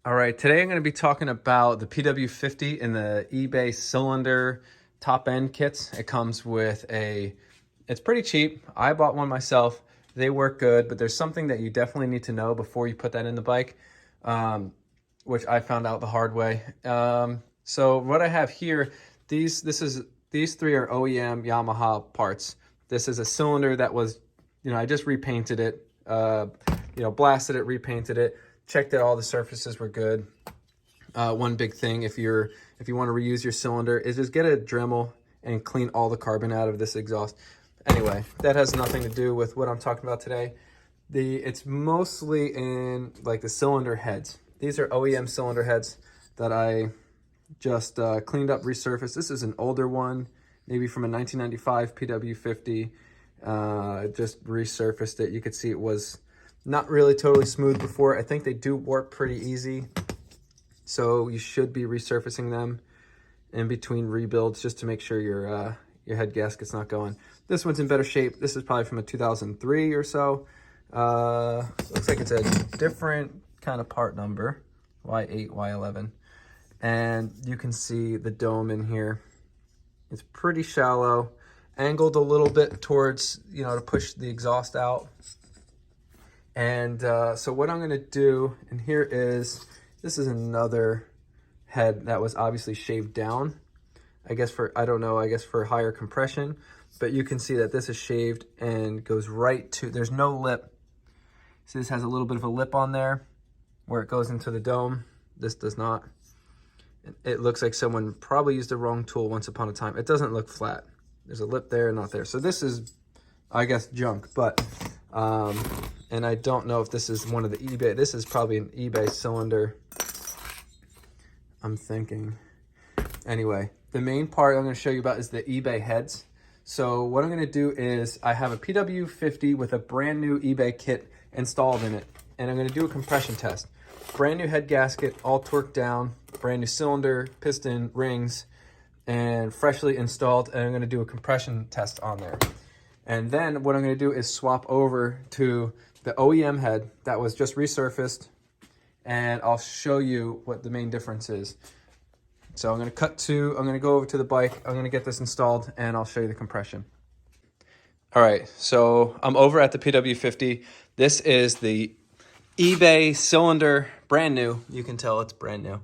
All right, today I'm going to be talking about the pw50 and the eBay cylinder top end kits. It comes with it's pretty cheap. I bought one myself. They work good, but there's something that you definitely need to know before you put that in the bike, which I found out the hard way. So what I have here, these three are OEM Yamaha parts. This is a cylinder that was, I just repainted it, blasted it, repainted it. Check that all the surfaces were good. One big thing if you want to reuse your cylinder is just get a Dremel and clean all the carbon out of this exhaust. Anyway, that has nothing to do with what I'm talking about today. It's mostly in like the cylinder heads. These are OEM cylinder heads that I just cleaned up, resurfaced. This is an older one, maybe from a 1995 pw50. Just resurfaced it. You could see it was not really totally smooth before. I think they do warp pretty easy, so you should be resurfacing them in between rebuilds just to make sure your head gasket's not going. This one's in better shape. This is probably from a 2003 or so. Looks like it's a different kind of part number, Y8, Y11. And you can see the dome in here. It's pretty shallow, angled a little bit towards, to push the exhaust out. And so what I'm gonna do, and this is another head that was obviously shaved down, I guess for higher compression, but you can see that this is shaved and goes right to, there's no lip. See, this has a little bit of a lip on there where it goes into the dome. This does not. It looks like someone probably used the wrong tool once upon a time. It doesn't look flat. There's a lip there, not there. So this is, I guess, junk, but and I don't know if this is one of the eBay. This is probably an eBay cylinder, I'm thinking. Anyway, the main part I'm going to show you about is the eBay heads. So what I'm going to do is I have a pw50 with a brand new eBay kit installed in it, and I'm going to do a compression test. Brand new head gasket, all torqued down, brand new cylinder, piston, rings, and freshly installed, and I'm going to do a compression test on there. And then what I'm going to do is swap over to the OEM head that was just resurfaced, and I'll show you what the main difference is. So I'm going to go over to the bike, I'm going to get this installed, and I'll show you the compression. All right, so I'm over at the pw50. This is the eBay cylinder, brand new. You can tell it's brand new.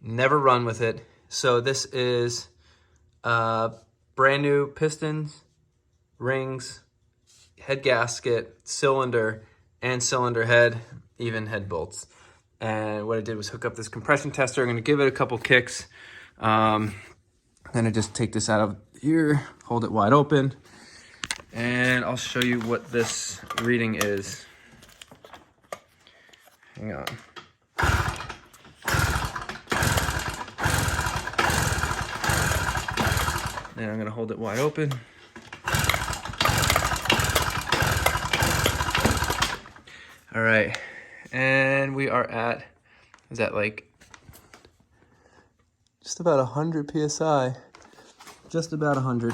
Never run with it. So this is brand new pistons, rings, head gasket, cylinder, and cylinder head, even head bolts. And what I did was hook up this compression tester. I'm going to give it a couple kicks. Then I just take this out of here, hold it wide open, and I'll show you what this reading is. Hang on. Then I'm going to hold it wide open. All right, and we are at, is that like just about 100 PSI, just about 100.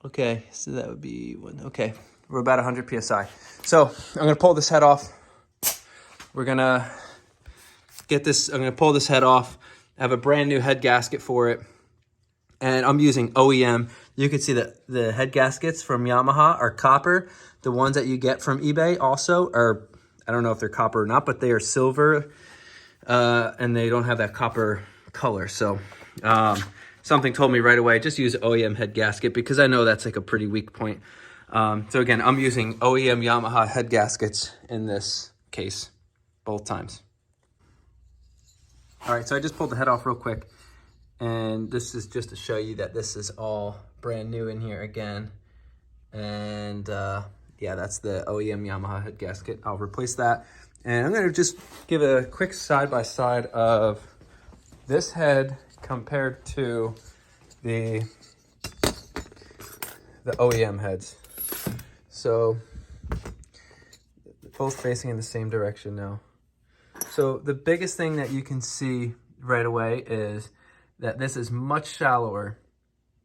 Okay, so that would be one, okay, we're about 100 PSI. So I'm gonna pull this head off. We're gonna I'm gonna pull this head off. I have a brand new head gasket for it, and I'm using OEM. You can see that the head gaskets from Yamaha are copper. The ones that you get from eBay also are, I don't know if they're copper or not, but they are silver, and they don't have that copper color. So something told me right away, just use OEM head gasket, because I know that's like a pretty weak point. So again, I'm using OEM Yamaha head gaskets in this case, both times. All right, so I just pulled the head off real quick, and this is just to show you that this is all brand new in here again. And yeah, that's the OEM Yamaha head gasket. I'll replace that. And I'm gonna just give a quick side-by-side of this head compared to the OEM heads. So both facing in the same direction now. So the biggest thing that you can see right away is that this is much shallower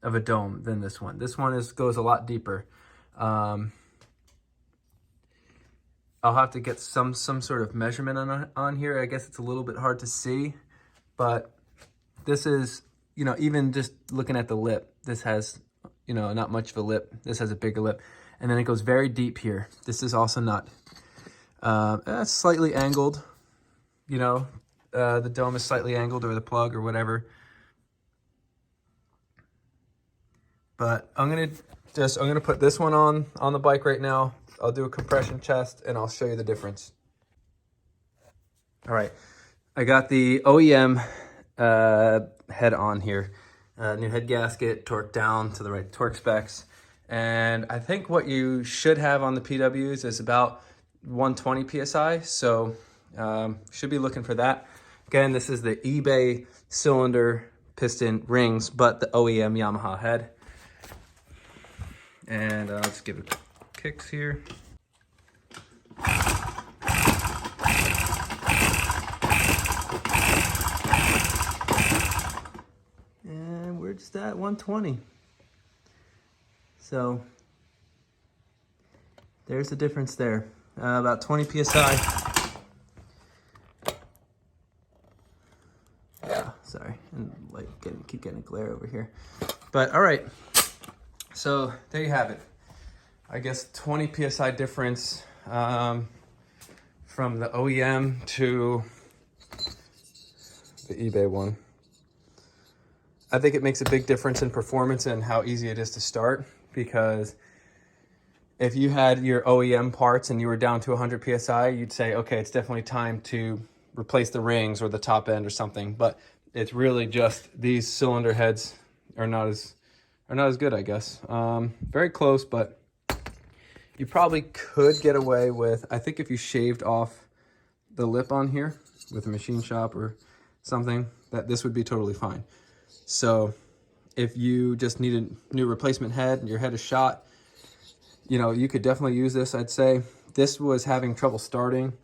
of a dome than this one. This one goes a lot deeper. I'll have to get some sort of measurement on here. I guess it's a little bit hard to see, but this is, you know, even just looking at the lip, this has, you know, not much of a lip. This has a bigger lip. And then it goes very deep here. This is also not, slightly angled, you know, the dome is slightly angled, or the plug or whatever. But I'm gonna put this one on the bike right now. I'll do a compression test and I'll show you the difference. All right, I got the OEM head on here. New head gasket, torque down to the right torque specs. And I think what you should have on the PWs is about 120 PSI. So should be looking for that. Again, this is the eBay cylinder piston rings, but the OEM Yamaha head. And I'll just give it kicks here. And we're just at 120. So there's the difference there. About 20 PSI. Yeah, sorry. And like keep getting glare over here. But all right. So there you have it. I guess 20 PSI difference from the OEM to the eBay one. I think it makes a big difference in performance and how easy it is to start, because if you had your OEM parts and you were down to 100 PSI, you'd say, okay, it's definitely time to replace the rings or the top end or something. But it's really just these cylinder heads are not as good, I guess. Very close, but you probably could get away with, I think if you shaved off the lip on here with a machine shop or something, that this would be totally fine. So if you just need a new replacement head and your head is shot, you know, you could definitely use this, I'd say. This was having trouble starting,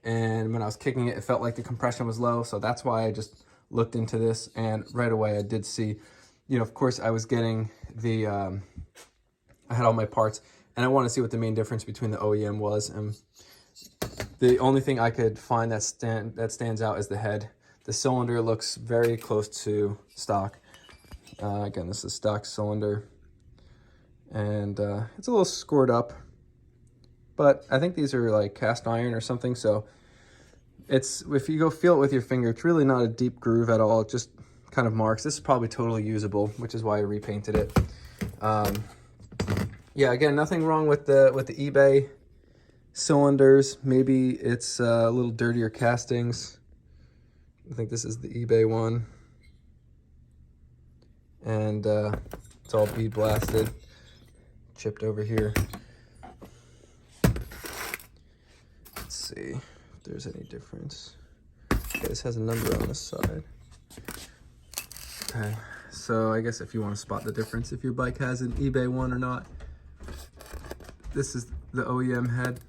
and when I was kicking it, it felt like the compression was low, so that's why I just looked into this, and right away I did see, you know, of course I was getting the, I had all my parts, and I want to see what the main difference between the OEM was, and the only thing I could find that stands out is the head. The cylinder looks very close to stock. Again, this is stock cylinder, and it's a little scored up, but I think these are like cast iron or something, so it's, if you go feel it with your finger, it's really not a deep groove at all. It just kind of marks. This is probably totally usable, which is why I repainted it. Yeah, again, nothing wrong with the eBay cylinders. Maybe it's a little dirtier castings. I think this is the eBay one, and it's all bead blasted, chipped over here. Let's see if there's any difference. Okay, this has a number on this side. Okay, so I guess if you want to spot the difference, if your bike has an eBay one or not, this is the OEM head.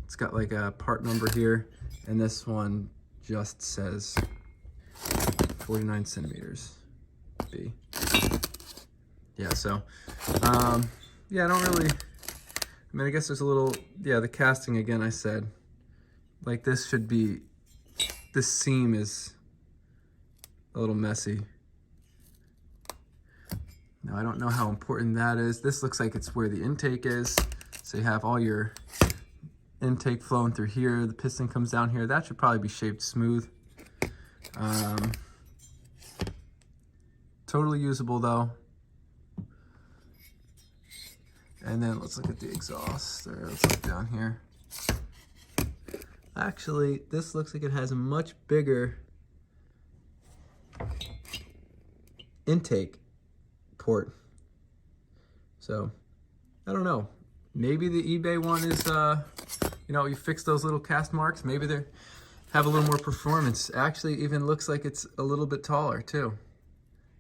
It's got like a part number here, and this one just says 49 centimeters B. Yeah, so, yeah, I don't really, I mean, I guess there's a little, yeah, the casting again, I said, like this should be, this seam is a little messy. Now, I don't know how important that is. This looks like it's where the intake is. So you have all your intake flowing through here. The piston comes down here. That should probably be shaped smooth. Totally usable though. And then let's look at the exhaust. Or let's look down here. Actually, this looks like it has a much bigger intake port. So, I don't know. Maybe the eBay one is, you know, you fix those little cast marks. Maybe they have a little more performance. Actually, even looks like it's a little bit taller too.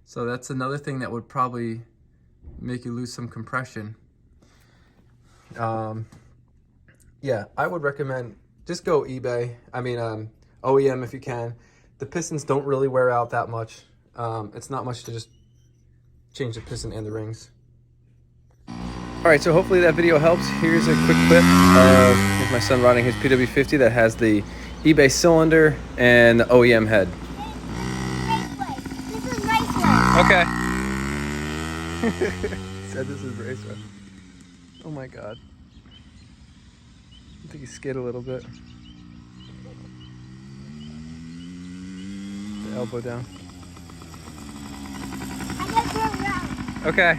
So that's another thing that would probably make you lose some compression. Yeah, I would recommend just go eBay. I mean, OEM if you can. The pistons don't really wear out that much. It's not much to just change the piston and the rings. All right, so hopefully that video helps. Here's a quick clip of my son riding his PW50 that has the eBay cylinder and the OEM head. This is raceway. Okay. Said this is raceway. Oh my god. I think he skid a little bit. The elbow down. I gotta go around. Okay.